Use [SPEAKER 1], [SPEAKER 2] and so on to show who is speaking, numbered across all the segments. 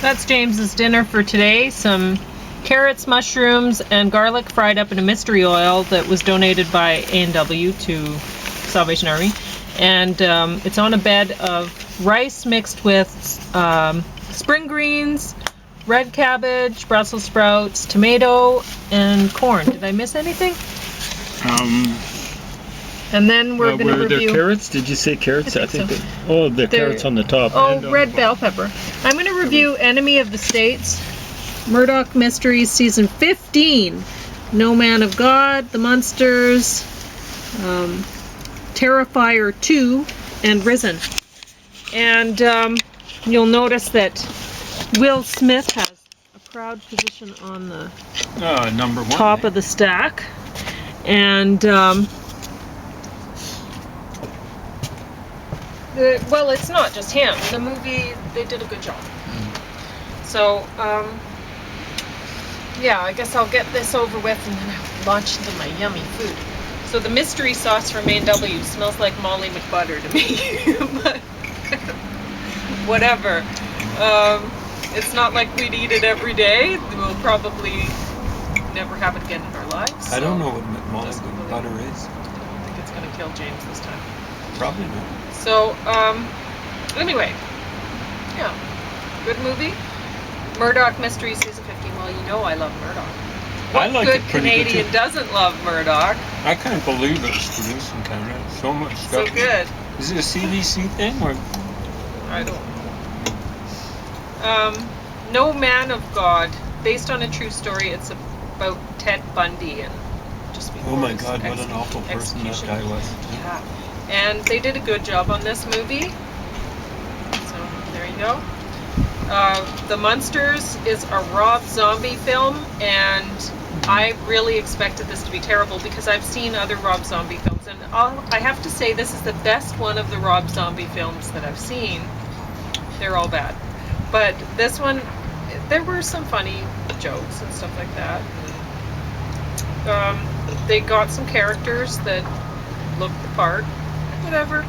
[SPEAKER 1] That's James's dinner for today. Some carrots, mushrooms, and garlic fried up in a mystery oil that was donated by A&W to Salvation Army. And it's on a bed of rice mixed with spring greens, red cabbage, Brussels sprouts, tomato, and corn. Did I miss anything? And then we're going to review...
[SPEAKER 2] Were there carrots? Did you say carrots?
[SPEAKER 1] I think
[SPEAKER 2] so. The carrots on the top.
[SPEAKER 1] Oh, red bell pepper. I'm going to review Enemy of the States, Murdoch Mysteries Season 15, No Man of God, The Munsters, Terrifier 2, and Risen. And you'll notice that Will Smith has a proud position on the
[SPEAKER 2] number one,
[SPEAKER 1] top of the stack. And... well, it's not just him. The movie, they did a good job. So, yeah, I guess I'll get this over with and then I'll launch into my yummy food. So the mystery sauce from A&W smells like Molly McButter to me. But whatever. It's not like we'd eat it every day. We'll probably never have it again in our lives.
[SPEAKER 2] I don't know what Molly McButter is.
[SPEAKER 1] I think it's going to kill James this time.
[SPEAKER 2] Probably not.
[SPEAKER 1] So, anyway, yeah, good movie. Murdoch Mysteries Season 15. Well, you know I love Murdoch. What
[SPEAKER 2] like
[SPEAKER 1] good
[SPEAKER 2] it pretty
[SPEAKER 1] Canadian
[SPEAKER 2] good
[SPEAKER 1] doesn't love Murdoch?
[SPEAKER 2] I can't believe it was produced in Canada. So much stuff.
[SPEAKER 1] So good.
[SPEAKER 2] Is it a CBC thing or?
[SPEAKER 1] I don't know. No Man of God, based on a true story. It's about Ted Bundy and just before
[SPEAKER 2] oh my God, what an awful person that guy was.
[SPEAKER 1] Yeah. And they did a good job on this movie. So, there you go. The Munsters is a Rob Zombie film, and I really expected this to be terrible because I've seen other Rob Zombie films, and I have to say this is the best one of the Rob Zombie films that I've seen. They're all bad. But this one, there were some funny jokes and stuff like that. They got some characters that looked the part. Whatever.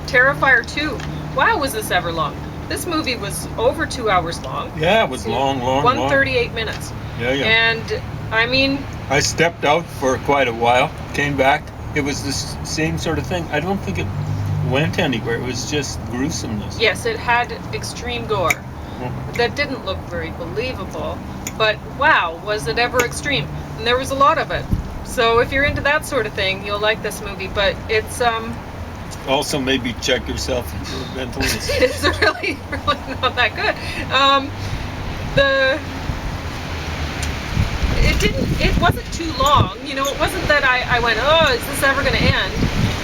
[SPEAKER 1] Terrifier 2. Wow, was this ever long? This movie was over 2 hours long.
[SPEAKER 2] Yeah, it was long.
[SPEAKER 1] 138 minutes.
[SPEAKER 2] Yeah.
[SPEAKER 1] And, I mean...
[SPEAKER 2] I stepped out for quite a while, came back. It was the same sort of thing. I don't think it went anywhere. It was just gruesomeness.
[SPEAKER 1] Yes, it had extreme gore. That didn't look very believable. But, wow, was it ever extreme? And there was a lot of it. So if you're into that sort of thing, you'll like this movie, but it's
[SPEAKER 2] also maybe check yourself if you're mentally.
[SPEAKER 1] It's really not that good. It wasn't too long, you know. It wasn't that I went, oh, is this ever going to end?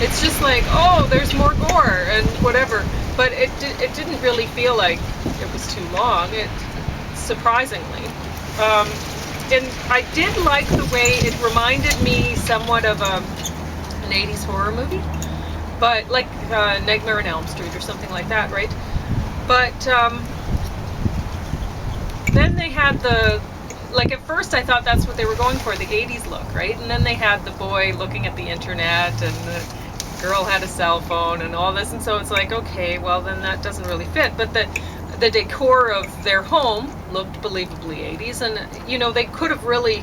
[SPEAKER 1] It's just like, oh, there's more gore and whatever. But it didn't really feel like it was too long. Surprisingly. And I did like the way it reminded me somewhat of an 80s horror movie, but like Nightmare on Elm Street or something like that, right? But then they had like at first I thought that's what they were going for, the 80s look, right? And then they had the boy looking at the internet and the girl had a cell phone and all this, and so it's like, okay, well then that doesn't really fit. But the decor of their home looked believably 80s, and you know, they could have really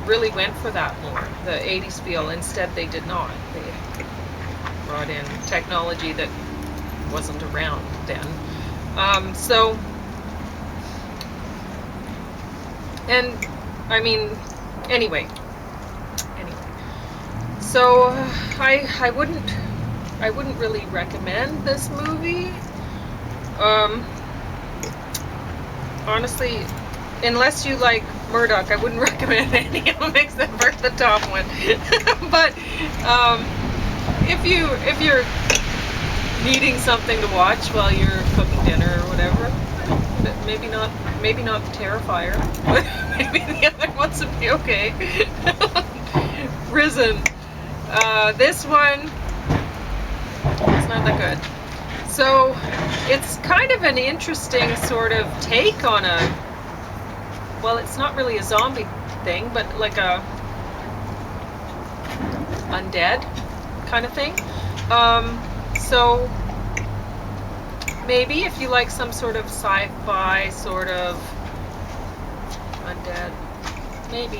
[SPEAKER 1] went for that more, the 80s feel. Instead they did not. They brought in technology that wasn't around then. So, and I mean, anyway, so I wouldn't really recommend this movie. Honestly, unless you like Murdoch, I wouldn't recommend any of them except for the top one. But if you're needing something to watch while you're cooking dinner or whatever, maybe not the Terrifier, but maybe the other ones would be okay. Risen. This one, it's not that good. So it's kind of an interesting sort of take on well, it's not really a zombie thing, but like a undead kind of thing. So maybe if you like some sort of sci-fi sort of undead, maybe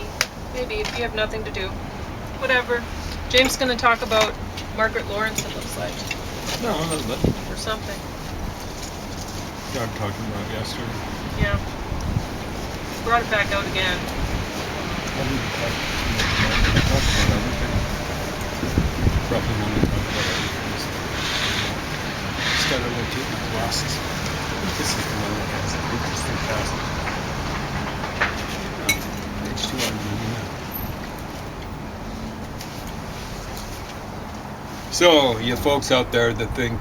[SPEAKER 1] if you have nothing to do, whatever. James is going to talk about Margaret Lawrence, it looks like,
[SPEAKER 2] No, a little bit.
[SPEAKER 1] or something.
[SPEAKER 2] Started talking about it yesterday.
[SPEAKER 1] Yeah. Brought it back out again.
[SPEAKER 2] I didn't talk about everything. Probably want to talk about everything. Just gotta locate my glasses. This is the one that has the interesting fast. Page 2 on the email. So, you folks out there that think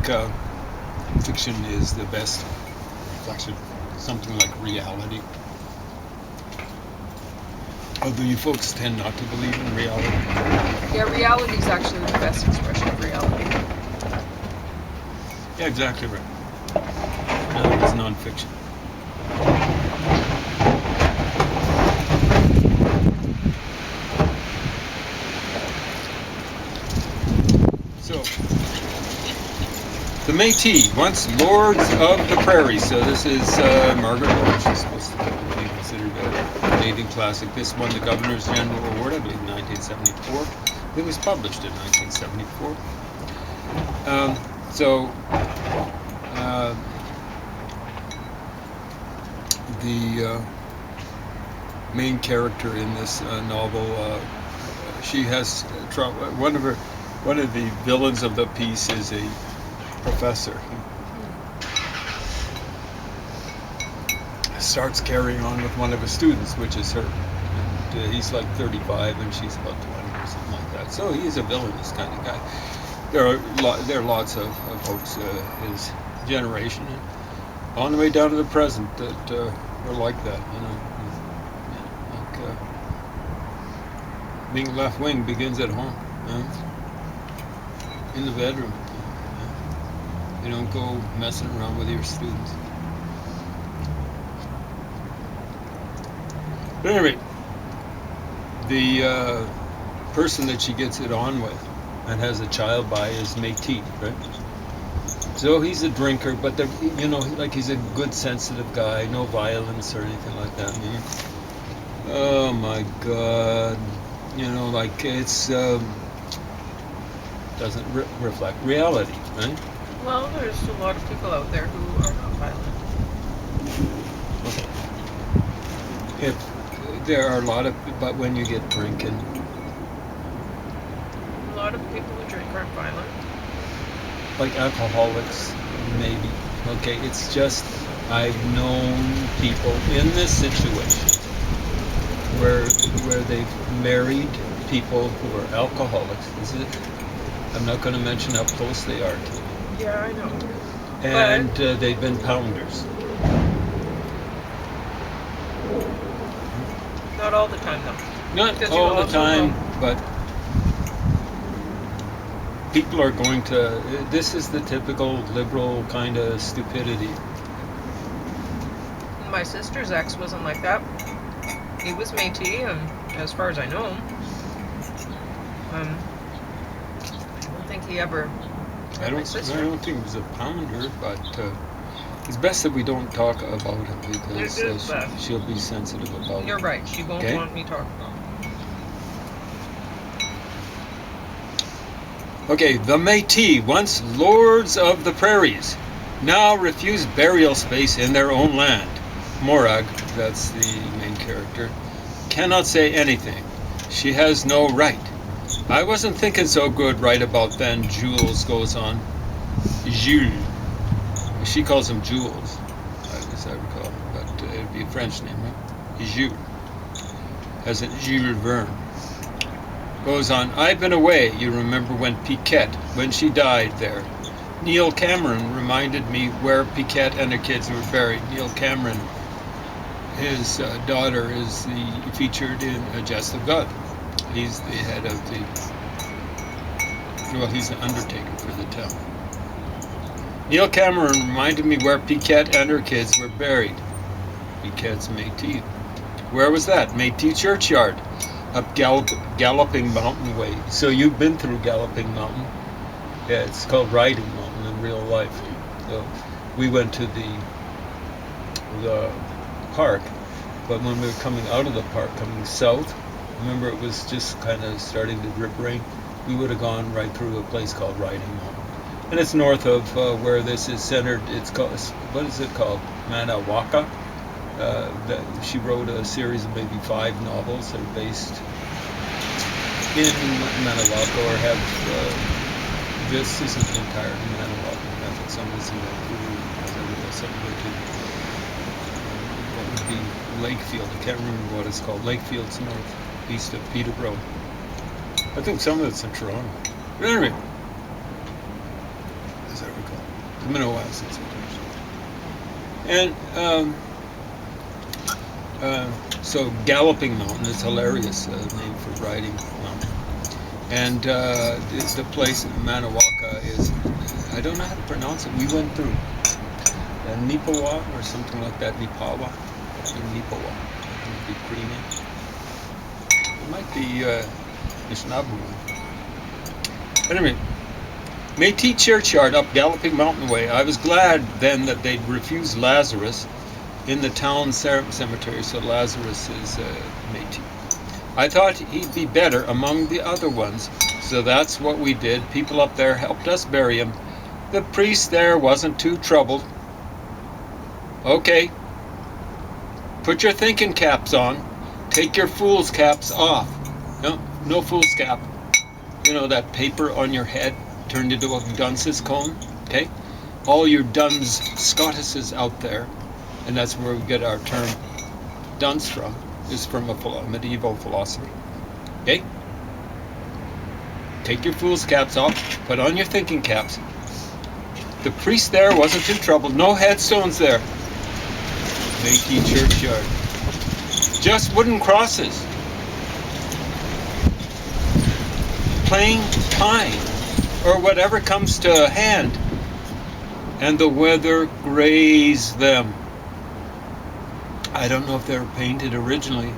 [SPEAKER 2] fiction is the best reflection, something like reality. Although you folks tend not to believe in reality.
[SPEAKER 1] Yeah, reality is actually the best expression of reality.
[SPEAKER 2] Yeah, exactly right. No, it's non-fiction. So, the Métis, once lords of the prairie. So this is Margaret Lawrence. She's supposed to be considered a Canadian classic. This won the Governor's General Award, I believe, in 1974. It was published in 1974. The main character in this novel, she has one of the villains of the piece is a professor who starts carrying on with one of his students, which is her. And he's like 35 and she's about 20 or something like that. So he's a villainous kind of guy. There are lots of folks his generation and on the way down to the present that are like that, you know. Like being left wing begins at home, in the bedroom. You don't go messing around with your students. But anyway, the person that she gets it on with and has a child by is Métis, right? So he's a drinker, but you know, like he's a good, sensitive guy, no violence or anything like that. Oh my God, you know, like it's doesn't reflect reality, right?
[SPEAKER 1] Well, there's a lot of people out there who are not violent.
[SPEAKER 2] If there are a lot of, but when you get drinking,
[SPEAKER 1] A lot of people who drink aren't violent.
[SPEAKER 2] like alcoholics, maybe. Okay, it's just I've known people in this situation where they've married people who are alcoholics. I'm not going to mention how close they are to them.
[SPEAKER 1] Yeah, I know.
[SPEAKER 2] And they've been pounders.
[SPEAKER 1] Not all the time, though.
[SPEAKER 2] Not
[SPEAKER 1] Because you
[SPEAKER 2] all the
[SPEAKER 1] also
[SPEAKER 2] time,
[SPEAKER 1] know-
[SPEAKER 2] but people are going to. This is the typical liberal kind of stupidity.
[SPEAKER 1] My sister's ex wasn't like that. He was Métis, and as far as I know, I don't think he ever.
[SPEAKER 2] I don't think he was a pounder, but it's best that we don't talk about him because
[SPEAKER 1] It is best.
[SPEAKER 2] she'll be sensitive about
[SPEAKER 1] You're
[SPEAKER 2] it.
[SPEAKER 1] right. She won't
[SPEAKER 2] Okay.
[SPEAKER 1] want me talking about it.
[SPEAKER 2] Okay, the Métis, once lords of the prairies, now refuse burial space in their own land. Morag, that's the main character, cannot say anything. She has no right. I wasn't thinking so good right about then, Jules goes on. Jules. She calls him Jules, as I recall, but it'd be a French name, right? Jules. As in Jules Verne. Goes on, I've been away, you remember when she died there. Neil Cameron reminded me where Piquette and her kids were buried. Neil Cameron, his daughter, is featured in A Jest of God. He's the head of he's the undertaker for the town. Neil Cameron reminded me where Piquette and her kids were buried. Piquette's Métis. Where was that? Métis churchyard. Up Galloping Mountain Way. So you've been through Galloping Mountain? Yeah, it's called Riding Mountain, in real life. So we went to the park, but when we were coming out of the park, coming south, remember it was just kind of starting to drip rain, we would have gone right through a place called Riding Mountain. And it's north of where this is centered. It's called, what is it called? Manawaka. She wrote a series of maybe 5 novels that are based in Manawaka, or have, this isn't the entire Manawaka. I think some is in Vancouver, some of it what would be Lakefield. I can't remember what it's called. Lakefield's northeast of Peterborough. I think some of it's in Toronto. But anyway, as I recall, it's been a while since I And so Galloping Mountain is hilarious, name for riding mountain. And the place in Manawaka is, I don't know how to pronounce it. We went through Nipawa or something like that. Nipawa. Nipawa. It would be pretty name. It might be Ishnabu. But anyway, Métis Churchyard up Galloping Mountain Way. I was glad then that they'd refused Lazarus in the town cemetery, so Lazarus is Métis. I thought he'd be better among the other ones, so that's what we did. People up there helped us bury him. The priest there wasn't too troubled. Okay, put your thinking caps on. Take your fool's caps off. No fool's cap. You know, that paper on your head turned into a dunce's cone. Okay, all your Duns Scotuses out there, and that's where we get our term dunce from, is from a medieval philosophy. Okay? Take your fool's caps off, put on your thinking caps. The priest there wasn't too troubled. No headstones there. Métis Churchyard. Just wooden crosses. Plain pine, or whatever comes to hand. And the weather grays them. I don't know if they were painted originally,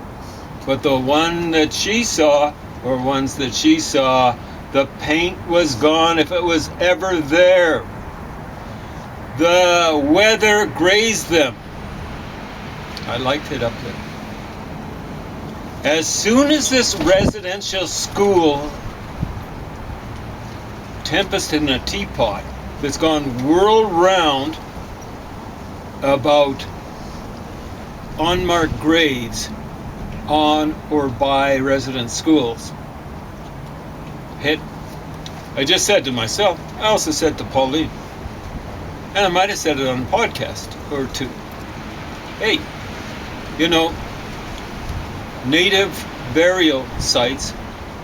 [SPEAKER 2] but the one that she saw, or ones that she saw, the paint was gone if it was ever there. The weather grazed them. I liked it up there. As soon as this residential school, Tempest in a Teapot, that's gone world round about unmarked graves on or by resident schools, hit, I just said to myself, I also said to Pauline, and I might have said it on a podcast or two, hey, you know, native burial sites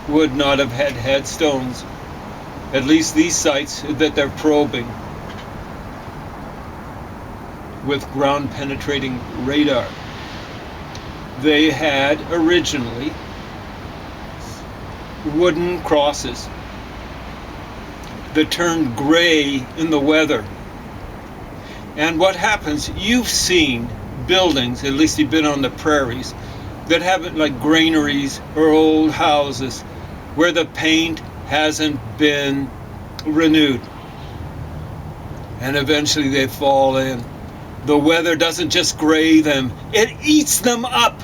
[SPEAKER 2] would not have had headstones, at least these sites that they're probing with ground penetrating radar. They had originally wooden crosses that turned gray in the weather. And what happens, you've seen buildings, at least you've been on the prairies, that have it like granaries or old houses where the paint hasn't been renewed. And eventually they fall in. The weather doesn't just gray them, it eats them up.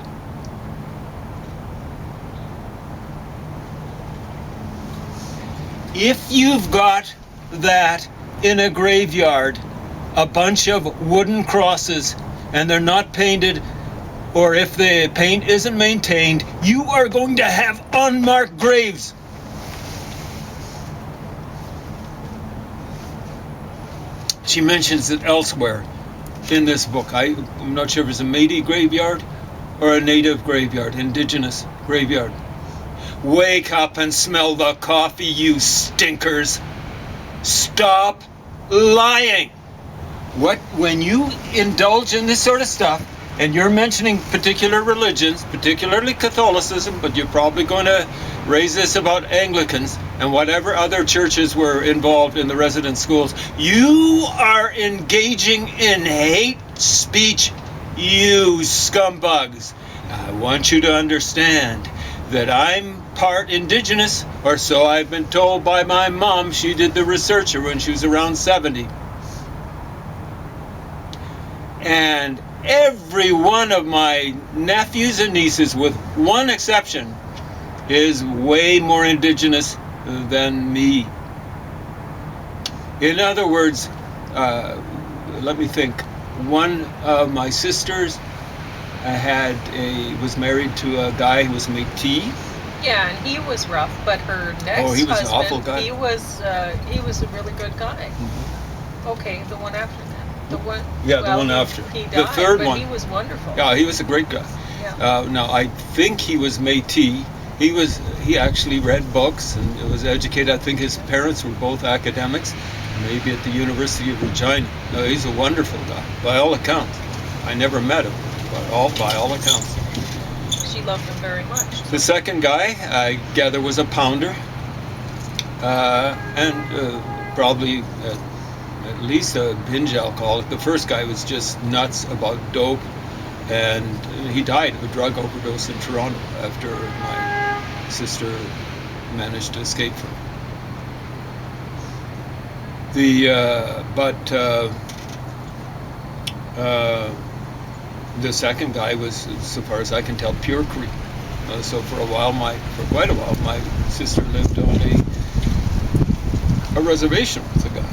[SPEAKER 2] If you've got that in a graveyard, a bunch of wooden crosses, and they're not painted, or if the paint isn't maintained, you are going to have unmarked graves. She mentions it elsewhere in this book. I'm not sure if it's a Métis graveyard or a native graveyard, indigenous graveyard. Wake up and smell the coffee, you stinkers. Stop lying. When you indulge in this sort of stuff, and you're mentioning particular religions, particularly Catholicism, but you're probably going to raise this about Anglicans and whatever other churches were involved in the resident schools, you are engaging in hate speech, you scumbugs. I want you to understand that I'm part indigenous, or so I've been told by my mom. She did the researcher when she was around 70. And every one of my nephews and nieces, with one exception, is way more indigenous than me. In other words, let me think. One of my sisters was married to a guy who was Métis.
[SPEAKER 1] Yeah, and he was rough, but her next
[SPEAKER 2] he was
[SPEAKER 1] husband,
[SPEAKER 2] an awful guy.
[SPEAKER 1] he was a really good guy.
[SPEAKER 2] Mm-hmm.
[SPEAKER 1] Okay, the one after that. The one.
[SPEAKER 2] Yeah,
[SPEAKER 1] well,
[SPEAKER 2] the one after.
[SPEAKER 1] He died,
[SPEAKER 2] the third
[SPEAKER 1] but
[SPEAKER 2] one.
[SPEAKER 1] he was wonderful.
[SPEAKER 2] Yeah, he was a great guy.
[SPEAKER 1] Yeah.
[SPEAKER 2] Now, I think he was Métis. He actually read books and was educated. I think his parents were both academics, maybe at the University of Regina. No, he's a wonderful guy, by all accounts. I never met him, but by all accounts.
[SPEAKER 1] She loved him very much.
[SPEAKER 2] The second guy, I gather, was a pounder, and probably at least a binge alcoholic. The first guy was just nuts about dope, and he died of a drug overdose in Toronto after my sister managed to escape from him. The second guy was, so far as I can tell, pure Cree. So for quite a while, my sister lived on a reservation with a guy.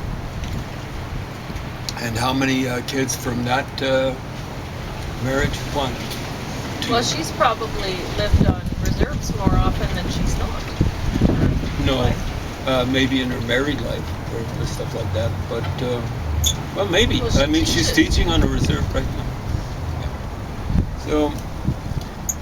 [SPEAKER 2] And how many kids from that marriage? 1, 2.
[SPEAKER 1] Well, she's probably lived on reserves more often than she's not.
[SPEAKER 2] No, maybe in her married life or stuff like that. But well, maybe.
[SPEAKER 1] Well,
[SPEAKER 2] I mean, she's teaching on a reserve right now. Yeah. So,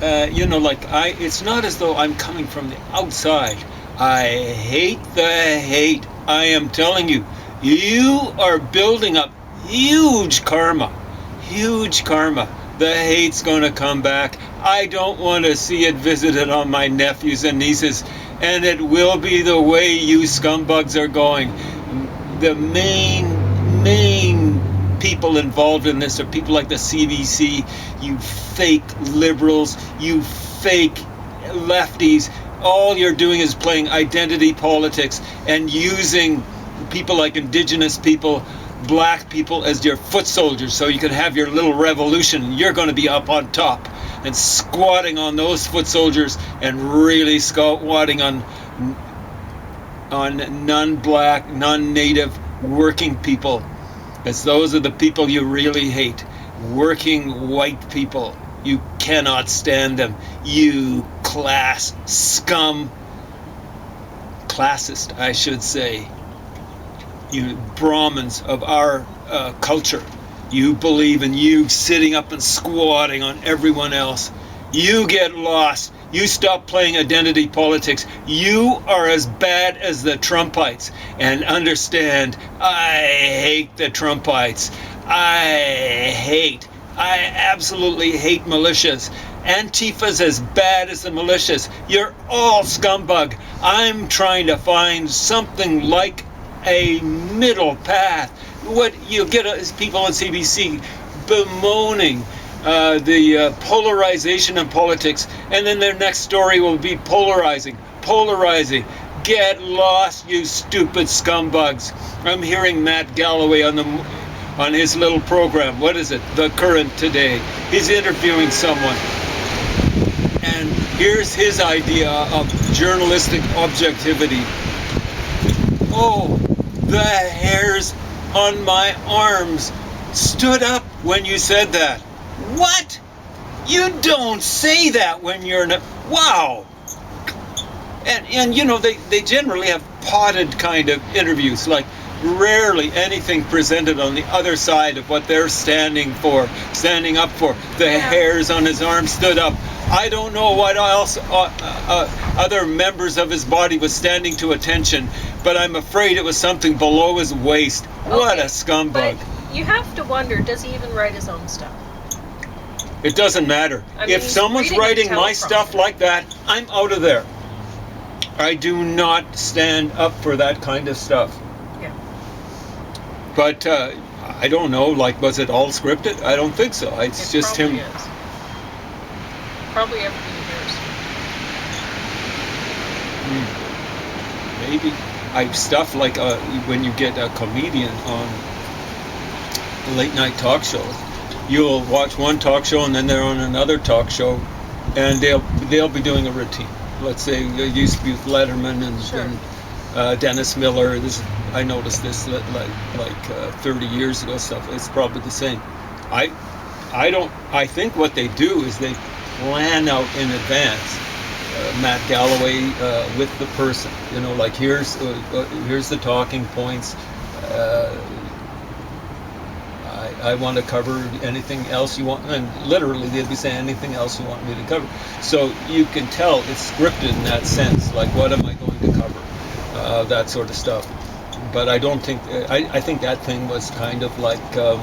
[SPEAKER 2] it's not as though I'm coming from the outside. I hate the hate. I am telling you, you are building up huge karma. Huge karma. The hate's going to come back. I don't want to see it visited on my nephews and nieces. And it will be the way you scumbugs are going. The main people involved in this are people like the CBC, you fake liberals, you fake lefties. All you're doing is playing identity politics and using people like indigenous people, black people as your foot soldiers so you can have your little revolution. You're going to be up on top and squatting on those foot soldiers and really squatting on non-black, non-native working people, as those are the people you really hate. Working white people. You cannot stand them. You class scum. Classist, I should say. You Brahmins of our culture. You believe in you sitting up and squatting on everyone else. You get lost. You stop playing identity politics. You are as bad as the Trumpites. And understand, I hate the Trumpites. I absolutely hate militias. Antifa's as bad as the militias. You're all scumbag. I'm trying to find something like a middle path. What you get is people on CBC bemoaning the polarization in politics, and then their next story will be polarizing. Get lost, you stupid scumbugs. I'm hearing Matt Galloway on his little program. What is it? The Current today. He's interviewing someone, and here's his idea of journalistic objectivity. Oh, the hairs on my arms stood up when you said that. What? You don't say that when you're in a... Wow! And you know, they generally have potted kind of interviews, like rarely anything presented on the other side of what they're standing up for. The hairs on his arm stood up. I don't know what else other members of his body was standing to attention, but I'm afraid it was something below his waist. Okay, what a scumbag.
[SPEAKER 1] But you have to wonder, does he even write his own stuff?
[SPEAKER 2] It doesn't matter. I mean, if someone's writing my stuff like that, I'm out of there. I do not stand up for that kind of stuff.
[SPEAKER 1] Yeah.
[SPEAKER 2] But I don't know, like, was it all scripted? I don't think so. It's just him.
[SPEAKER 1] Is. Probably everything
[SPEAKER 2] maybe stuff like when you get a comedian on a late night talk show, you'll watch one talk show and then they're on another talk show, and they'll be doing a routine. Let's say it used to be with Letterman and,
[SPEAKER 1] Sure.
[SPEAKER 2] and Dennis Miller. I noticed this like 30 years ago. Stuff. It's probably the same. I think what they do is they plan out in advance. Matt Galloway with the person, like here's the talking points. I want to cover anything else you want, and literally they'd be saying anything else you want me to cover. So you can tell it's scripted in that sense. Like, what am I going to cover? That sort of stuff. But I don't think I think that thing was kind of like a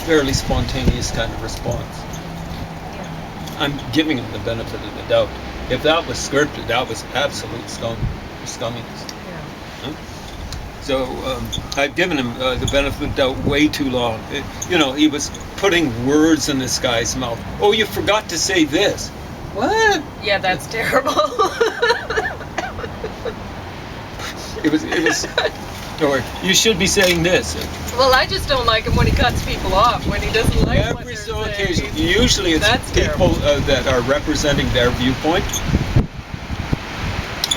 [SPEAKER 2] fairly spontaneous kind of response. I'm giving him the benefit of the doubt. If that was scripted, that was absolute scumminess.
[SPEAKER 1] Yeah.
[SPEAKER 2] So I've given him the benefit of the doubt way too long. He was putting words in this guy's mouth. Oh, you forgot to say this. What?
[SPEAKER 1] Yeah, that's terrible.
[SPEAKER 2] It was. Or you should be saying this.
[SPEAKER 1] Well, I just don't like him when he cuts people off, when he doesn't like what
[SPEAKER 2] Every
[SPEAKER 1] they're
[SPEAKER 2] so
[SPEAKER 1] saying.
[SPEAKER 2] occasionally. Usually it's
[SPEAKER 1] That's
[SPEAKER 2] people that are representing their viewpoint,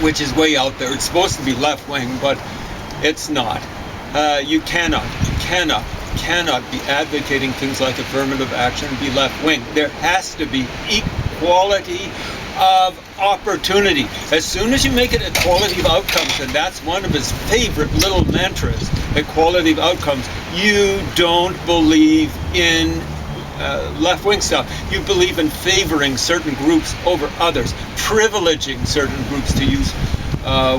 [SPEAKER 2] which is way out there. It's supposed to be left wing, but it's not. You cannot be advocating things like affirmative action and be left wing. There has to be equality of opportunity. As soon as you make it equality of outcomes, and that's one of his favorite little mantras, equality of outcomes, you don't believe in left-wing stuff. You believe in favoring certain groups over others, privileging certain groups, to use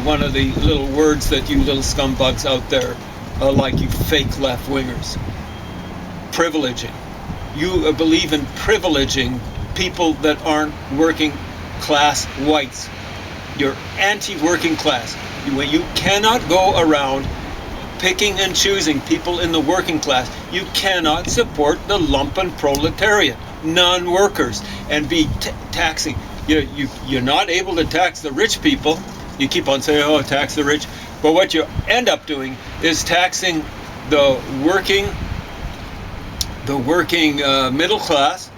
[SPEAKER 2] one of the little words that you little scumbugs out there like, you fake left-wingers. Privileging. You believe in privileging people that aren't working class whites. You're anti-working class. You cannot go around picking and choosing people in the working class. You cannot support the lumpen proletariat, non-workers, and be taxing. You're not able to tax the rich people. You keep on saying, oh, tax the rich. But what you end up doing is taxing the working middle class,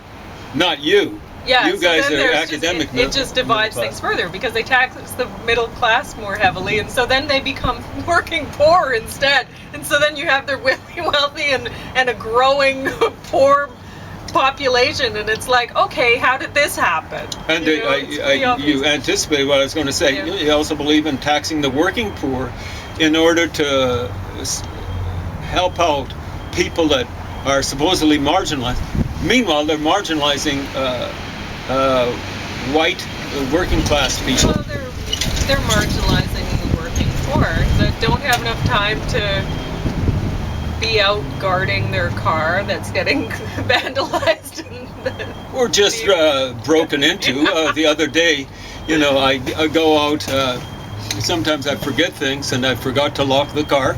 [SPEAKER 2] not you.
[SPEAKER 1] Yeah,
[SPEAKER 2] You
[SPEAKER 1] so
[SPEAKER 2] guys
[SPEAKER 1] then
[SPEAKER 2] are
[SPEAKER 1] there's
[SPEAKER 2] academic.
[SPEAKER 1] it just divides things further, because they tax the middle class more heavily, and so then they become working poor instead. And so then you have their wealthy and a growing poor population, and it's like, okay, how did this happen?
[SPEAKER 2] And you anticipated what I was going to say.
[SPEAKER 1] Yeah.
[SPEAKER 2] You also believe in taxing the working poor in order to help out people that are supposedly marginalized. Meanwhile, they're marginalizing white working class people.
[SPEAKER 1] Well, they're marginalizing the working poor that don't have enough time to be out guarding their car that's getting vandalized.
[SPEAKER 2] Or just broken into. The other day, I go out, sometimes I forget things, and I forgot to lock the car.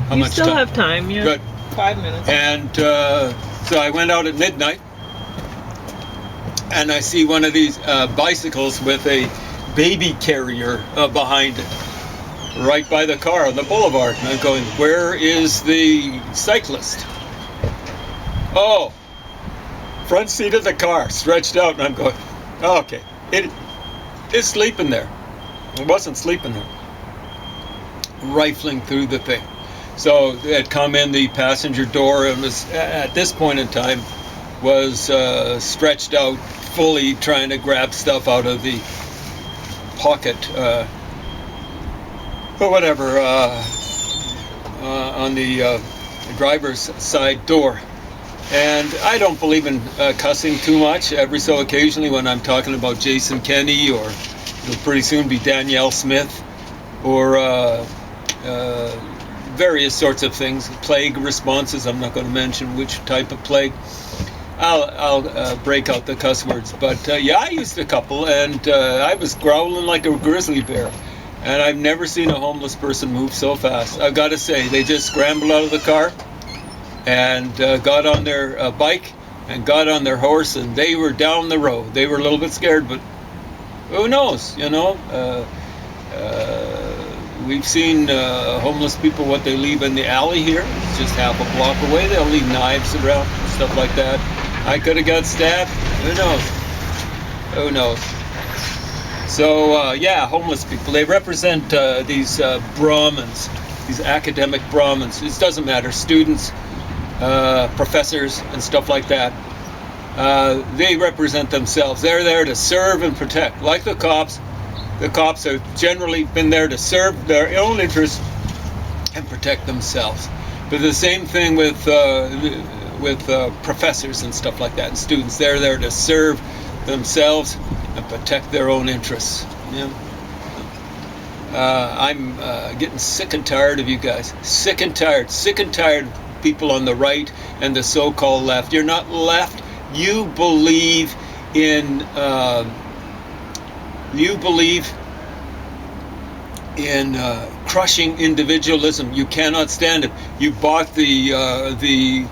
[SPEAKER 2] How
[SPEAKER 1] you
[SPEAKER 2] much
[SPEAKER 1] still
[SPEAKER 2] time?
[SPEAKER 1] have time, yeah.
[SPEAKER 2] Good.
[SPEAKER 1] 5 minutes.
[SPEAKER 2] And so I went out at midnight, and I see one of these bicycles with a baby carrier behind it, right by the car on the boulevard. And I'm going, where is the cyclist? Oh, front seat of the car, stretched out. And I'm going, oh, okay, it is sleeping there. It wasn't sleeping there. Rifling through the thing. So it had come in the passenger door, and was at this point in time was stretched out, fully trying to grab stuff out of the pocket, or whatever, on the driver's side door. And I don't believe in cussing too much. Every so occasionally, when I'm talking about Jason Kenney, or it'll pretty soon be Danielle Smith, or various sorts of things, plague responses. I'm not going to mention which type of plague. I'll break out the cuss words. But yeah, I used a couple, and I was growling like a grizzly bear. And I've never seen a homeless person move so fast. I've got to say, they just scrambled out of the car and got on their bike and got on their horse, and they were down the road. They were a little bit scared, but Who knows? We've seen homeless people, what they leave in the alley here. It's just half a block away. They'll leave knives around, stuff like that. I could have got stabbed. Who knows? Who knows? So, yeah, homeless people. They represent these Brahmins, these academic Brahmins. It doesn't matter. Students, professors, and stuff like that. They represent themselves. They're there to serve and protect. Like the cops. The cops have generally been there to serve their own interests and protect themselves. But the same thing with professors and stuff like that, and students. They're there to serve themselves and protect their own interests. Yeah. I'm getting sick and tired of you guys. Sick and tired of people on the right and the so-called left. You're not left. You believe in crushing individualism. You cannot stand it. You bought the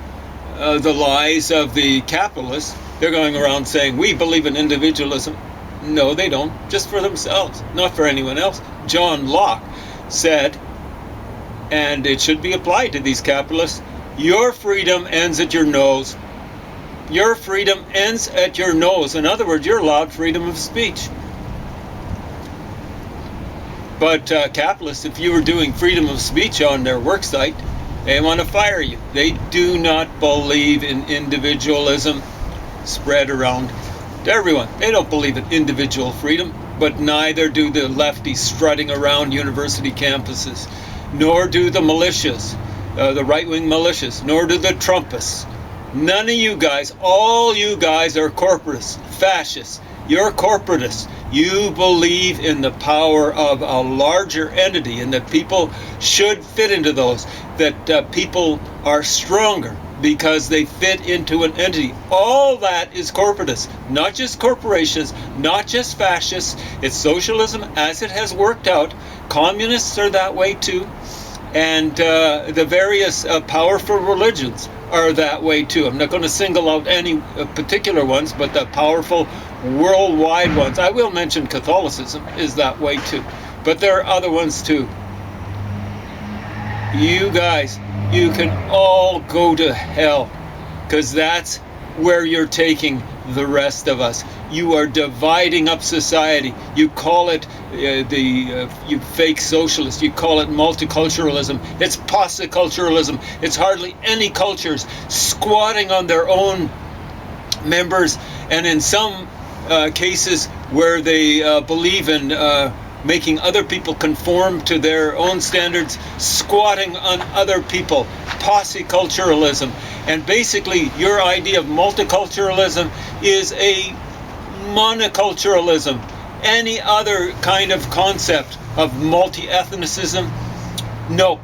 [SPEAKER 2] lies of the capitalists. They're going around saying, we believe in individualism. No, they don't. Just for themselves, not for anyone else. John Locke said, and it should be applied to these capitalists, your freedom ends at your nose. Your freedom ends at your nose. In other words, you're allowed freedom of speech. But capitalists, if you were doing freedom of speech on their work site, they want to fire you. They do not believe in individualism spread around to everyone. They don't believe in individual freedom, but neither do the lefties strutting around university campuses, nor do the militias, the right-wing militias, nor do the Trumpists. None of you guys, all you guys are corporatists, fascists. You're corporatists. You believe in the power of a larger entity and that people should fit into those, that people are stronger because they fit into an entity. All that is corporatist, not just corporations, not just fascists. It's socialism as it has worked out. Communists are that way too. And the various powerful religions are that way too. I'm not going to single out any particular ones, but the powerful worldwide ones. I will mention Catholicism is that way too. But there are other ones too. You guys, you can all go to hell, because that's where you're taking the rest of us. You are dividing up society. You call it you fake socialist. You call it multiculturalism. It's post-culturalism. It's hardly any cultures squatting on their own members, and in some cases where they believe in making other people conform to their own standards, squatting on other people, posse-culturalism. And basically your idea of multiculturalism is a monoculturalism. Any other kind of concept of multi-ethnicism, no,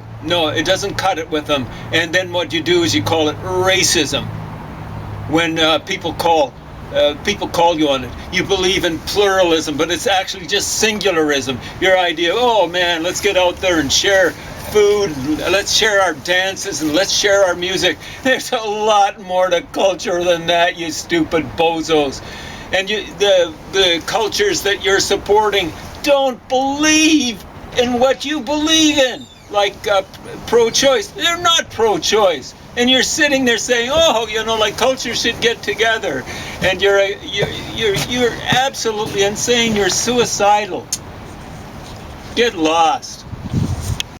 [SPEAKER 2] it doesn't cut it with them. And then what you do is you call it racism. When people call you on it. You believe in pluralism, but it's actually just singularism. Your idea, oh man, let's get out there and share food, let's share our dances, and let's share our music. There's a lot more to culture than that, you stupid bozos. And the cultures that you're supporting don't believe in what you believe in, like pro-choice. They're not pro-choice. And you're sitting there saying, oh, like cultures should get together. And you're absolutely insane. You're suicidal. Get lost.